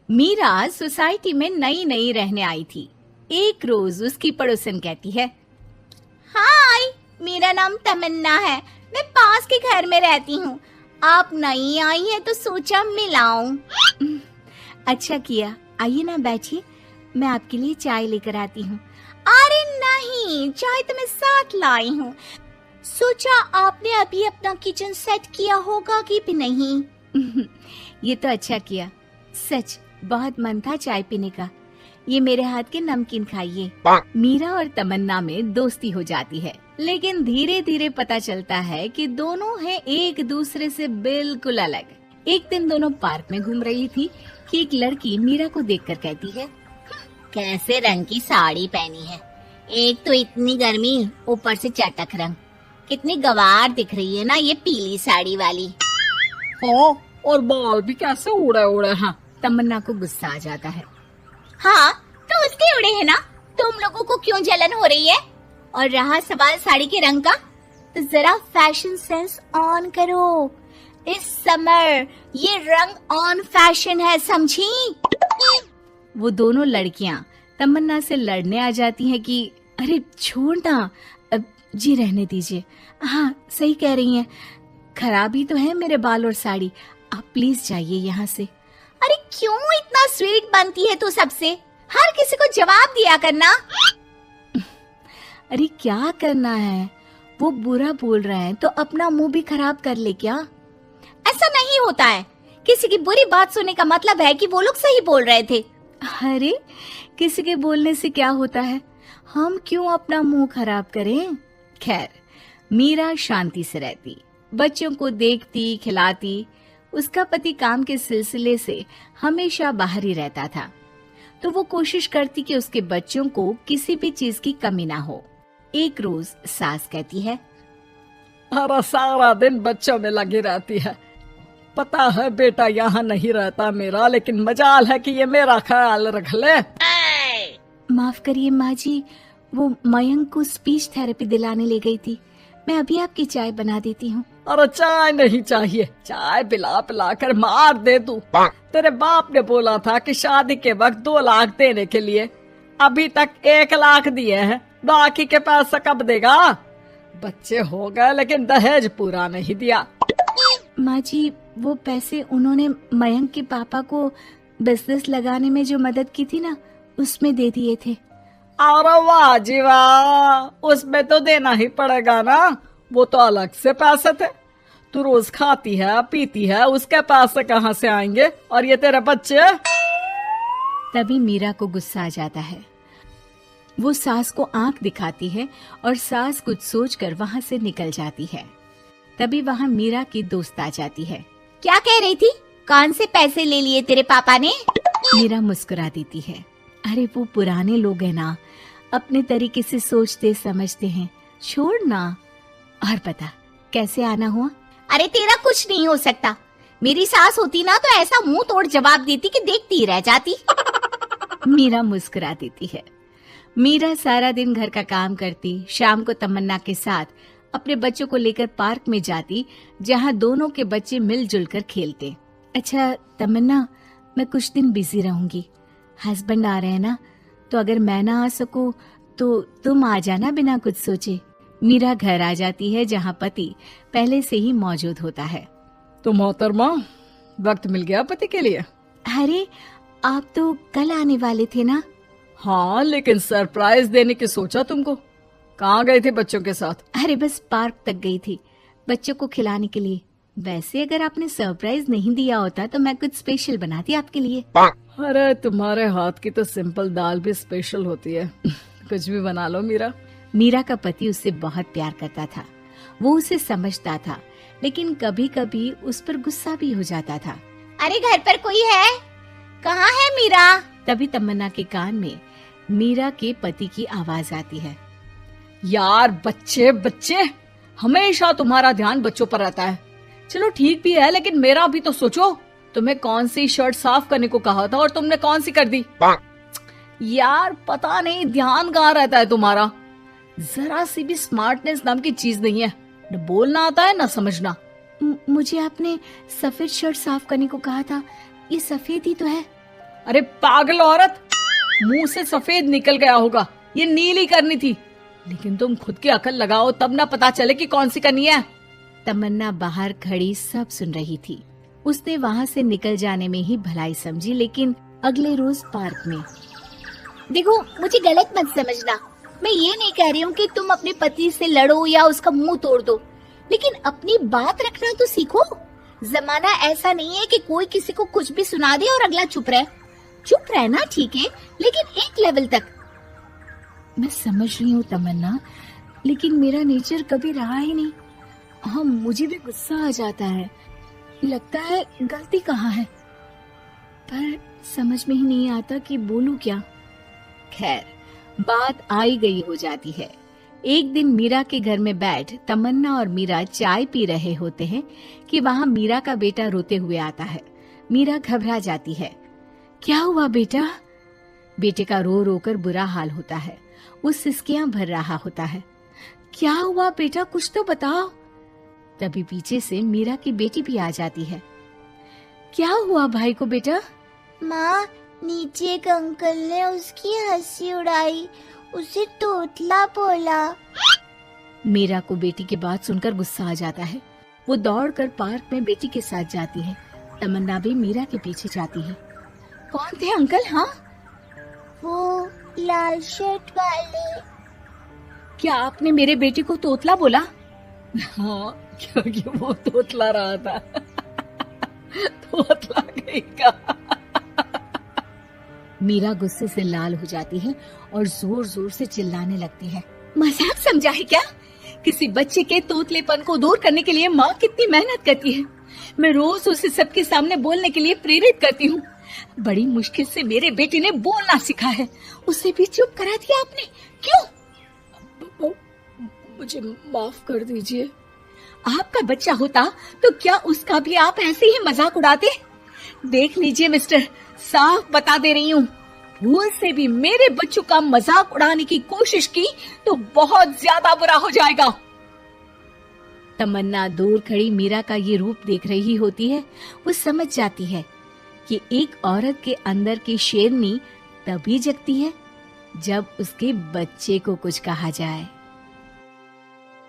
Meera society में नई नई रहने आई थी। एक रोज उसकी पड़ोसन कहती है, हाय, मेरा नाम तमन्ना है, मैं पास के घर में रहती हूँ। आप नई आई हैं तो सोचा मिलाऊं। अच्छा किया, आइए ना बैठिए, मैं आपके लिए चाय लेकर आती हूँ। अरे नहीं, चाय तो मैं साथ लाई हूँ। सोचा आपने अभी अपना किचन सेट किया होगा कि भी नहीं। ये तो अच्छा किया, सच बहुत मन था चाय पीने का। ये मेरे हाथ के नमकीन खाइए। मीरा और तमन्ना में दोस्ती हो जाती है, लेकिन धीरे धीरे पता चलता है कि दोनों हैं एक दूसरे से बिल्कुल अलग। एक दिन दोनों पार्क में घूम रही थी कि एक लड़की मीरा को देखकर कहती है, कैसे रंग की साड़ी पहनी है, एक तो इतनी गर्मी, ऊपर से चटक रंग, कितनी गवार दिख रही है ना ये पीली साड़ी वाली। हाँ, और बाल भी कैसे उड़े उड़े हैं। तमन्ना को गुस्सा आ जाता है। हाँ, तो उसके उड़े हैं ना, तुम लोगों को क्यों जलन हो रही है? और रहा सवाल साड़ी के रंग का, तो जरा फैशन सेंस ऑन करो। इस समर ये रंग ऑन फैशन है, समझी? वो दोनों लड़कियां तमन्ना से लड़ने आ जाती हैं कि अरे छोड़ ना, जी रहने दीजिए। हाँ, सही कह रही हैं, खराब ही तो है मेरे बाल और साड़ी, आप प्लीज जाइए यहाँ से। अरे क्यों इतना स्वीट बनती है तू सबसे? हर किसी को जवाब दिया करना। अरे क्या करना है, वो बुरा बोल रहे हैं तो अपना मुंह भी खराब कर ले क्या? ऐसा नहीं होता है, किसी की बुरी बात सुनने का मतलब है कि वो लोग सही बोल रहे थे। अरे किसी के बोलने से क्या होता है, हम क्यों अपना मुंह खराब करें? खैर, मीरा शांति से रहती, बच्चों को देखती, खिलाती। उसका पति काम के सिलसिले से हमेशा बाहर ही रहता था, तो वो कोशिश करती कि उसके बच्चों को किसी भी चीज की कमी ना हो। एक रोज सास कहती है, अरे सारा दिन बच्चों में लगी रहती है। पता है बेटा यहाँ नहीं रहता मेरा, लेकिन मजाल है कि ये मेरा ख्याल रख ले। माफ करिए माँ जी, वो मयंक को स्पीच थेरेपी दिलाने ले गई थी, मैं अभी आपकी चाय बना देती हूँ। अरे चाय नहीं चाहिए, चाय पिला पिला कर मार दे तू। तेरे बाप ने बोला था कि शादी के वक्त 2 लाख देने के लिए, अभी तक 1 लाख दिए हैं, बाकी के पैसा कब देगा? बच्चे हो गए लेकिन दहेज पूरा नहीं दिया। माँ जी, वो पैसे उन्होंने मयंक के पापा को बिजनेस लगाने में जो मदद की थी ना, उसमें दे दिए थे। अरे वाह जी वाह, उसमें तो देना ही पड़ेगा ना, वो तो अलग से पैसे थे। तू रोज खाती है पीती है, उसके पैसे कहाँ से आएंगे? और ये तेरे बच्चे। तभी मीरा को गुस्सा आ जाता है। वो सास को आंख दिखाती है और सास कुछ सोचकर वहाँ से निकल जाती है। तभी वहाँ मीरा की दोस्त आ जाती है। क्या कह रही थी? कौन से पैसे ले लिए तेरे पापा ने? मीरा मुस्कुरा देती है। अरे वो पुराने लोग हैं ना, अपने तरीके से सोचते समझते हैं, छोड़ ना। और बता कैसे आना हुआ? अरे तेरा कुछ नहीं हो सकता, मेरी सास होती ना तो ऐसा मुंह तोड़ जवाब देती कि देखती ही रह जाती। मीरा मुस्कुरा देती है। मीरा सारा दिन घर का काम करती, शाम को तमन्ना के साथ अपने बच्चों को लेकर पार्क में जाती, जहाँ दोनों के बच्चे मिलजुल कर खेलते। अच्छा तमन्ना, मैं कुछ दिन बिजी रहूंगी, हस्बैंड आ रहे हैं ना, तो अगर मैं ना आ सकूं तो तुम आ जाना बिना कुछ सोचे। मीरा घर आ जाती है जहाँ पति पहले से ही मौजूद होता है। तो मोहतरमा, वक्त मिल गया पति के लिए? अरे आप तो कल आने वाले थे ना? हाँ, लेकिन सरप्राइज देने की सोचा तुमको। कहाँ गए थे बच्चों के साथ? अरे बस पार्क तक गई थी बच्चों को खिलाने के लिए। वैसे अगर आपने सरप्राइज नहीं दिया होता तो मैं कुछ स्पेशल बनाती आपके लिए। अरे तुम्हारे हाथ की तो सिंपल दाल भी स्पेशल होती है। कुछ भी बना लो मीरा। मीरा का पति उससे बहुत प्यार करता था, वो उसे समझता था, लेकिन कभी कभी उस पर गुस्सा भी हो जाता था। अरे घर पर कोई है? कहाँ है मीरा? तभी तमन्ना के कान में मीरा के पति की आवाज आती है। यार बच्चे बच्चे, हमेशा तुम्हारा ध्यान बच्चों पर रहता है। चलो ठीक भी है, लेकिन मेरा भी तो सोचो। तुम्हें कौन सी शर्ट साफ करने को कहा था और तुमने कौन सी कर दी? यार पता नहीं ध्यान कहाँ रहता है तुम्हारा। जरा सी भी स्मार्टनेस नाम की चीज नहीं है, न बोलना आता है न समझना। मुझे आपने सफेद शर्ट साफ करने को कहा था, ये सफेद ही तो है। अरे पागल औरत, मुंह से सफेद निकल गया होगा, ये नीली करनी थी। लेकिन तुम खुद की अकल लगाओ तब ना पता चले कि कौन सी करनी है। तमन्ना बाहर खड़ी सब सुन रही थी। उसने वहाँ से निकल जाने में ही भलाई समझी, लेकिन अगले रोज पार्क में। देखो, मुझे गलत मत समझना, मैं ये नहीं कह रही हूँ कि तुम अपने पति से लड़ो या उसका मुंह तोड़ दो, लेकिन अपनी बात रखना तो सीखो। जमाना ऐसा नहीं है कि कोई किसी को कुछ भी सुना दे और अगला चुप रहे। चुप रहना ठीक है, लेकिन एक लेवल तक। मैं समझ रही हूँ तमन्ना, लेकिन मेरा नेचर कभी रहा ही नहीं। हाँ, मुझे भी गुस्सा आ जाता है, लगता है गलती कहाँ है, पर समझ में ही नहीं आता कि बोलूं क्या। खैर, बात आई गई हो जाती है। एक दिन मीरा के घर में बैठ तमन्ना और मीरा चाय पी रहे होते हैं कि वहाँ मीरा का बेटा रोते हुए आता है। मीरा घबरा जाती है। क्या हुआ बेटा? बेटे का रो रो कर बुरा हाल होता है। वो सिसकियां भर रहा होता है। क्या हुआ बेटा, कुछ तो बताओ। तभी पीछे से मीरा की बेटी भी आ जाती है। क्या हुआ भाई को बेटा? माँ, नीचे एक अंकल ने उसकी हंसी उड़ाई, उसे तोतला बोला। मीरा को बेटी की बात सुनकर गुस्सा आ जाता है। वो दौड़कर पार्क में बेटी के साथ जाती है। तमन्ना भी मीरा के पीछे जाती है। कौन थे अंकल? हाँ, वो लाल शर्ट वाले। क्या आपने मेरे बेटे को तोतला बोला? हाँ, क्योंकि वो तोतला रहा था। तोतला गई का। मीरा गुस्से से लाल हो जाती है और जोर जोर से चिल्लाने लगती है। मजाक समझा है क्या? किसी बच्चे के तोतलेपन को दूर करने के लिए माँ कितनी मेहनत करती है। मैं रोज उसे सबके सामने बोलने के लिए प्रेरित करती हूँ। बड़ी मुश्किल से मेरे बेटे ने बोलना सीखा है, उसे भी चुप करा दिया आपने। क्यों? मुझे माफ कर दीजिए। आपका बच्चा होता तो क्या उसका भी आप ऐसे ही मजाक उड़ाते? देख लीजिए मिस्टर, साफ बता दे रही हूँ, भूल से भी मेरे बच्चों का मजाक उड़ाने की कोशिश की तो बहुत ज्यादा बुरा हो जाएगा। तमन्ना दूर खड़ी मीरा का ये रूप देख रही होती है। वो समझ जाती है कि एक औरत के अंदर की शेरनी तभी जगती है जब उसके बच्चे को कुछ कहा जाए।